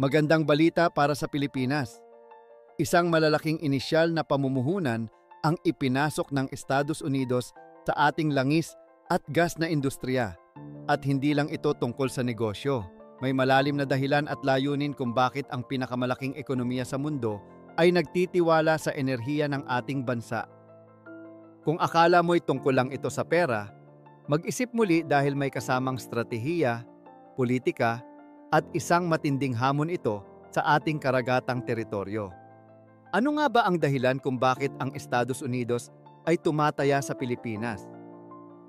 Magandang balita para sa Pilipinas. Isang malalaking inisyal na pamumuhunan ang ipinasok ng Estados Unidos sa ating langis at gas na industriya. At hindi lang ito tungkol sa negosyo. May malalim na dahilan at layunin kung bakit ang pinakamalaking ekonomiya sa mundo ay nagtitiwala sa enerhiya ng ating bansa. Kung akala mo'y tungkol lang ito sa pera, mag-isip muli dahil may kasamang stratehiya, politika, at isang matinding hamon ito sa ating karagatang teritoryo. Ano nga ba ang dahilan kung bakit ang Estados Unidos ay tumataya sa Pilipinas?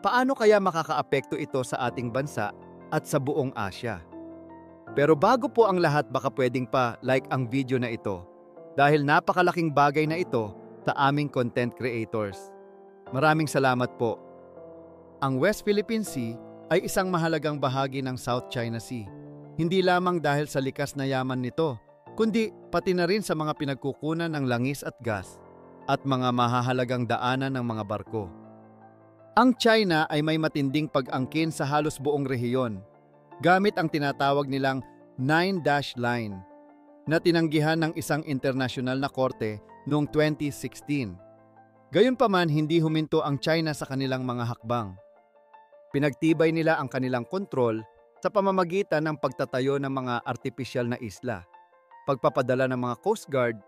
Paano kaya makakaapekto ito sa ating bansa at sa buong Asya? Pero bago po ang lahat, baka pwedeng pa like ang video na ito dahil napakalaking bagay na ito sa aming content creators. Maraming salamat po. Ang West Philippine Sea ay isang mahalagang bahagi ng South China Sea. Hindi lamang dahil sa likas na yaman nito, kundi pati na rin sa mga pinagkukunan ng langis at gas at mga mahahalagang daanan ng mga barko. Ang China ay may matinding pag-angkin sa halos buong rehiyon, gamit ang tinatawag nilang Nine Dash Line na tinanggihan ng isang internasyonal na korte noong 2016. Gayunpaman, hindi huminto ang China sa kanilang mga hakbang. Pinagtibay nila ang kanilang kontrol sa pamamagitan ng pagtatayo ng mga artipisyal na isla, pagpapadala ng mga Coast Guard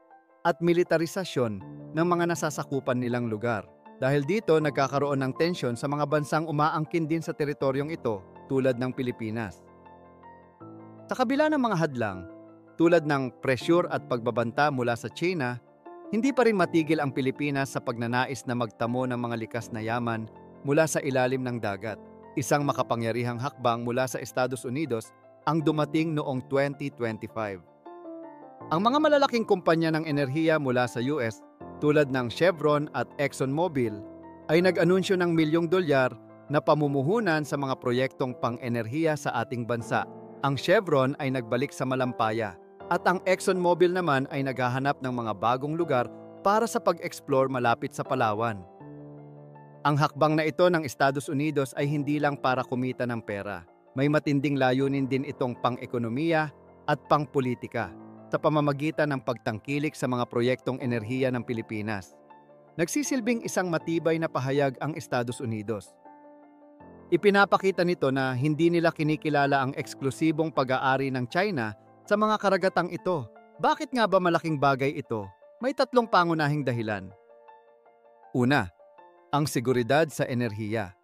at militarisasyon ng mga nasasakupan nilang lugar. Dahil dito, nagkakaroon ng tensyon sa mga bansang umaangkin din sa teritoryong ito tulad ng Pilipinas. Sa kabila ng mga hadlang, tulad ng presyur at pagbabanta mula sa China, hindi pa rin matigil ang Pilipinas sa pagnanais na magtamo ng mga likas na yaman mula sa ilalim ng dagat. Isang makapangyarihang hakbang mula sa Estados Unidos ang dumating noong 2025. Ang mga malalaking kumpanya ng enerhiya mula sa US tulad ng Chevron at ExxonMobil ay nag-anunsyo ng milyong dolyar na pamumuhunan sa mga proyektong pang-enerhiya sa ating bansa. Ang Chevron ay nagbalik sa Malampaya at ang ExxonMobil naman ay naghahanap ng mga bagong lugar para sa pag-explore malapit sa Palawan. Ang hakbang na ito ng Estados Unidos ay hindi lang para kumita ng pera. May matinding layunin din itong pang-ekonomiya at pang-politika sa pamamagitan ng pagtangkilik sa mga proyektong enerhiya ng Pilipinas. Nagsisilbing isang matibay na pahayag ang Estados Unidos. Ipinapakita nito na hindi nila kinikilala ang eksklusibong pag-aari ng China sa mga karagatang ito. Bakit nga ba malaking bagay ito? May tatlong pangunahing dahilan. Una, ang seguridad sa enerhiya.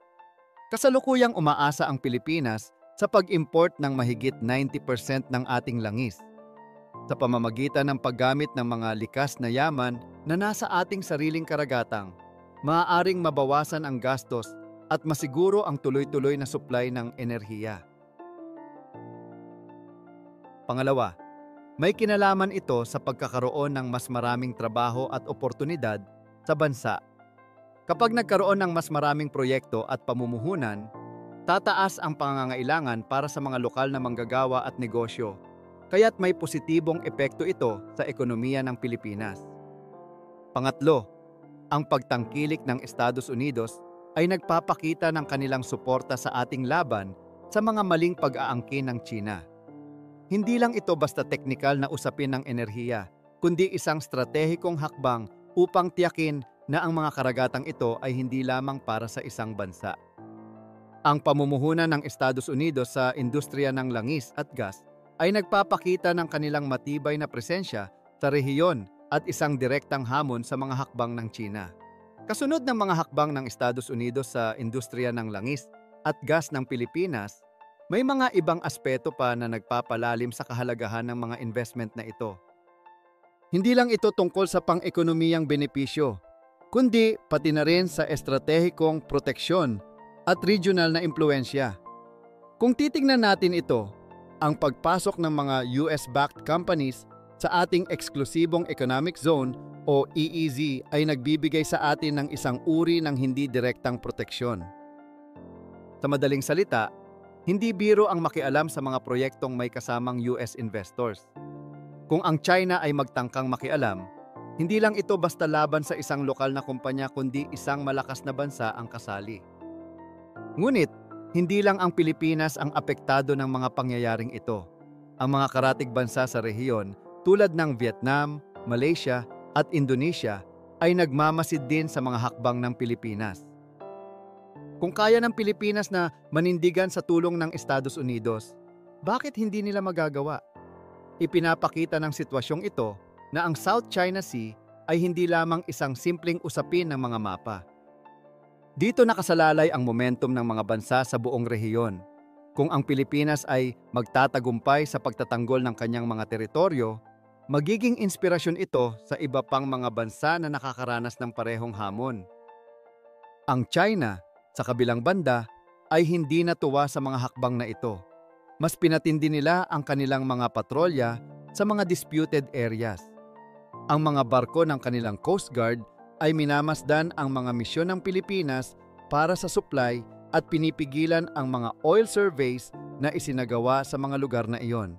Kasalukuyang umaasa ang Pilipinas sa pag-import ng mahigit 90% ng ating langis. Sa pamamagitan ng paggamit ng mga likas na yaman na nasa ating sariling karagatang, maaaring mabawasan ang gastos at masiguro ang tuloy-tuloy na supply ng enerhiya. Pangalawa, may kinalaman ito sa pagkakaroon ng mas maraming trabaho at oportunidad sa bansa. Kapag nagkaroon ng mas maraming proyekto at pamumuhunan, tataas ang pangangailangan para sa mga lokal na manggagawa at negosyo, kaya't may positibong epekto ito sa ekonomiya ng Pilipinas. Pangatlo, ang pagtangkilik ng Estados Unidos ay nagpapakita ng kanilang suporta sa ating laban sa mga maling pag-aangkin ng China. Hindi lang ito basta teknikal na usapin ng enerhiya, kundi isang stratehikong hakbang upang tiyakin na ang mga karagatang ito ay hindi lamang para sa isang bansa. Ang pamumuhunan ng Estados Unidos sa industriya ng langis at gas ay nagpapakita ng kanilang matibay na presensya sa rehiyon at isang direktang hamon sa mga hakbang ng China. Kasunod ng mga hakbang ng Estados Unidos sa industriya ng langis at gas ng Pilipinas, may mga ibang aspeto pa na nagpapalalim sa kahalagahan ng mga investment na ito. Hindi lang ito tungkol sa pang-ekonomiyang benepisyo, kundi pati na rin sa estratehikong proteksyon at regional na impluensya. Kung titingnan natin ito, ang pagpasok ng mga US-backed companies sa ating eksklusibong economic zone o EEZ ay nagbibigay sa atin ng isang uri ng hindi direktang proteksyon. Sa madaling salita, hindi biro ang makialam sa mga proyektong may kasamang US investors. Kung ang China ay magtangkang makialam, hindi lang ito basta laban sa isang lokal na kumpanya kundi isang malakas na bansa ang kasali. Ngunit, hindi lang ang Pilipinas ang apektado ng mga pangyayaring ito. Ang mga karatig bansa sa rehiyon tulad ng Vietnam, Malaysia at Indonesia ay nagmamasid din sa mga hakbang ng Pilipinas. Kung kaya ng Pilipinas na manindigan sa tulong ng Estados Unidos, bakit hindi nila magagawa? Ipinapakita ng sitwasyong ito na ang South China Sea ay hindi lamang isang simpleng usapin ng mga mapa. Dito nakasalalay ang momentum ng mga bansa sa buong rehiyon. Kung ang Pilipinas ay magtatagumpay sa pagtatanggol ng kanyang mga teritoryo, magiging inspirasyon ito sa iba pang mga bansa na nakakaranas ng parehong hamon. Ang China, sa kabilang banda, ay hindi natuwa sa mga hakbang na ito. Mas pinatindi nila ang kanilang mga patrolya sa mga disputed areas. Ang mga barko ng kanilang Coast Guard ay minamasdan ang mga misyon ng Pilipinas para sa supply at pinipigilan ang mga oil surveys na isinagawa sa mga lugar na iyon.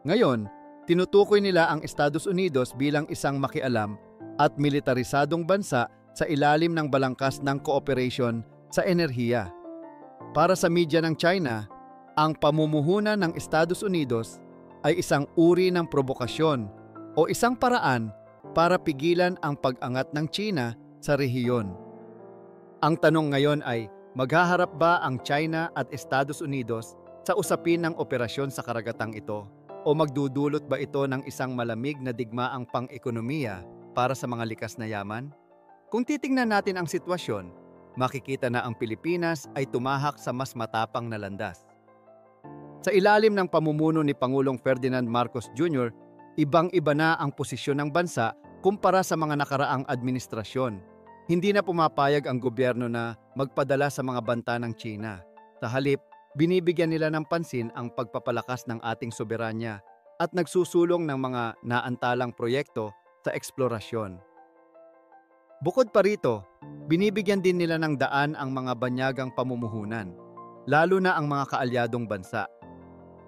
Ngayon, tinutukoy nila ang Estados Unidos bilang isang makialam at militarisadong bansa sa ilalim ng balangkas ng kooperasyon sa enerhiya. Para sa media ng China, ang pamumuhunan ng Estados Unidos ay isang uri ng provokasyon o isang paraan para pigilan ang pag-angat ng China sa rehiyon. Ang tanong ngayon ay, maghaharap ba ang China at Estados Unidos sa usapin ng operasyon sa karagatang ito o magdudulot ba ito ng isang malamig na digmaang pang-ekonomiya para sa mga likas na yaman? Kung titingnan natin ang sitwasyon, makikita na ang Pilipinas ay tumahak sa mas matapang na landas. Sa ilalim ng pamumuno ni Pangulong Ferdinand Marcos Jr., ibang-iba na ang posisyon ng bansa kumpara sa mga nakaraang administrasyon. Hindi na pumapayag ang gobyerno na magpadala sa mga banta ng China. Sa halip, binibigyan nila ng pansin ang pagpapalakas ng ating soberanya at nagsusulong ng mga naantalang proyekto sa eksplorasyon. Bukod pa rito, binibigyan din nila ng daan ang mga banyagang pamumuhunan, lalo na ang mga kaalyadong bansa.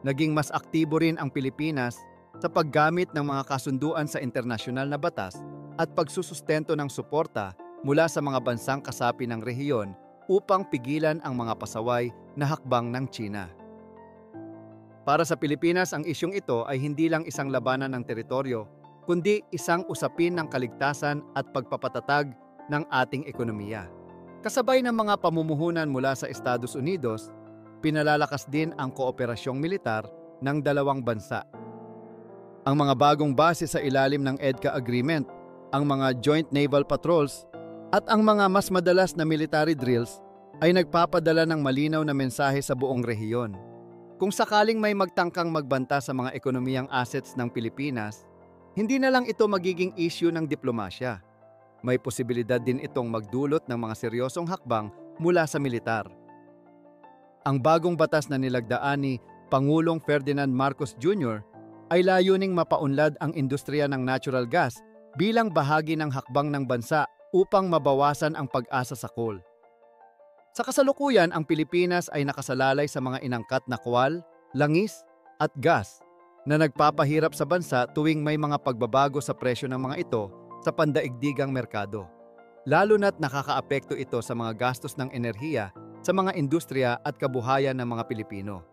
Naging mas aktibo rin ang Pilipinas sa paggamit ng mga kasunduan sa internasyonal na batas at pagsusustento ng suporta mula sa mga bansang kasapi ng rehiyon upang pigilan ang mga pasaway na hakbang ng China. Para sa Pilipinas, ang isyong ito ay hindi lang isang labanan ng teritoryo, kundi isang usapin ng kaligtasan at pagpapatatag ng ating ekonomiya. Kasabay ng mga pamumuhunan mula sa Estados Unidos, pinalalakas din ang kooperasyong militar ng dalawang bansa. Ang mga bagong base sa ilalim ng EDCA Agreement, ang mga Joint Naval Patrols, at ang mga mas madalas na military drills ay nagpapadala ng malinaw na mensahe sa buong rehiyon. Kung sakaling may magtangkang magbanta sa mga ekonomiyang assets ng Pilipinas, hindi na lang ito magiging issue ng diplomasya. May posibilidad din itong magdulot ng mga seryosong hakbang mula sa militar. Ang bagong batas na nilagdaan ni Pangulong Ferdinand Marcos Jr. ay layuning mapaunlad ang industriya ng natural gas bilang bahagi ng hakbang ng bansa upang mabawasan ang pag-asa sa coal. Sa kasalukuyan, ang Pilipinas ay nakasalalay sa mga inangkat na kwal, langis at gas na nagpapahirap sa bansa tuwing may mga pagbabago sa presyo ng mga ito sa pandaigdigang merkado. Lalo na't nakakaapekto ito sa mga gastos ng enerhiya sa mga industriya at kabuhayan ng mga Pilipino.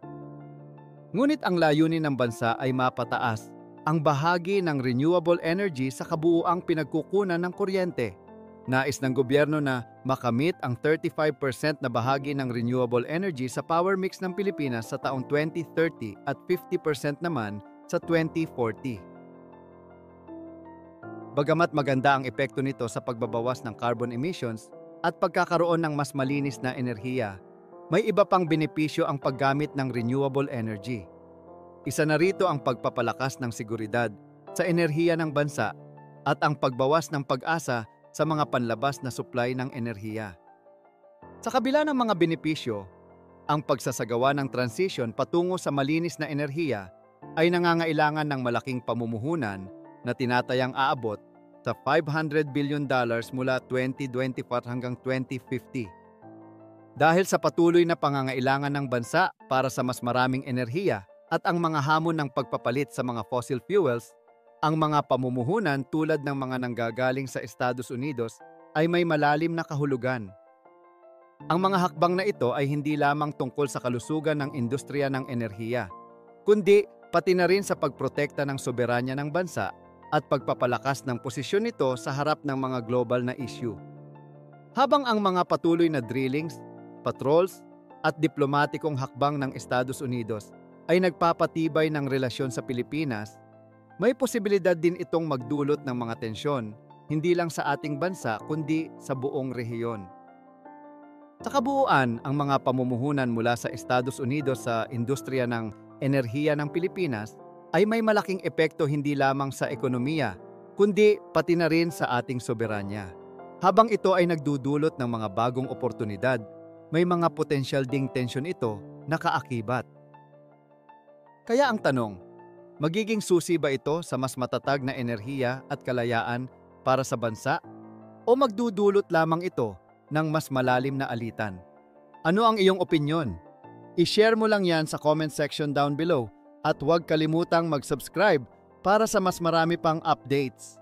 Ngunit ang layunin ng bansa ay mapataas ang bahagi ng renewable energy sa kabuuang pinagkukunan ng kuryente. Nais ng gobyerno na makamit ang 35% na bahagi ng renewable energy sa power mix ng Pilipinas sa taong 2030 at 50% naman sa 2040. Bagamat maganda ang epekto nito sa pagbabawas ng carbon emissions at pagkakaroon ng mas malinis na enerhiya, may iba pang benepisyo ang paggamit ng renewable energy. Isa na rito ang pagpapalakas ng seguridad sa enerhiya ng bansa at ang pagbawas ng pag-asa sa mga panlabas na supply ng enerhiya. Sa kabila ng mga benepisyo, ang pagsasagawa ng transition patungo sa malinis na enerhiya ay nangangailangan ng malaking pamumuhunan na tinatayang aabot sa $500 billion mula 2024 hanggang 2050. Dahil sa patuloy na pangangailangan ng bansa para sa mas maraming enerhiya at ang mga hamon ng pagpapalit sa mga fossil fuels, ang mga pamumuhunan tulad ng mga nanggagaling sa Estados Unidos ay may malalim na kahulugan. Ang mga hakbang na ito ay hindi lamang tungkol sa kalusugan ng industriya ng enerhiya, kundi pati na rin sa pagprotekta ng soberanya ng bansa at pagpapalakas ng posisyon nito sa harap ng mga global na issue. Habang ang mga patuloy na drillings, patrols, at diplomatikong hakbang ng Estados Unidos ay nagpapatibay ng relasyon sa Pilipinas, may posibilidad din itong magdulot ng mga tensyon, hindi lang sa ating bansa kundi sa buong rehiyon. Sa kabuuan, ang mga pamumuhunan mula sa Estados Unidos sa industriya ng enerhiya ng Pilipinas ay may malaking epekto hindi lamang sa ekonomiya, kundi pati na rin sa ating soberanya. Habang ito ay nagdudulot ng mga bagong oportunidad, may mga potensyal ding tensyon ito na kaakibat. Kaya ang tanong, magiging susi ba ito sa mas matatag na enerhiya at kalayaan para sa bansa? O magdudulot lamang ito ng mas malalim na alitan? Ano ang iyong opinyon? I-share mo lang yan sa comment section down below at huwag kalimutang mag-subscribe para sa mas marami pang updates.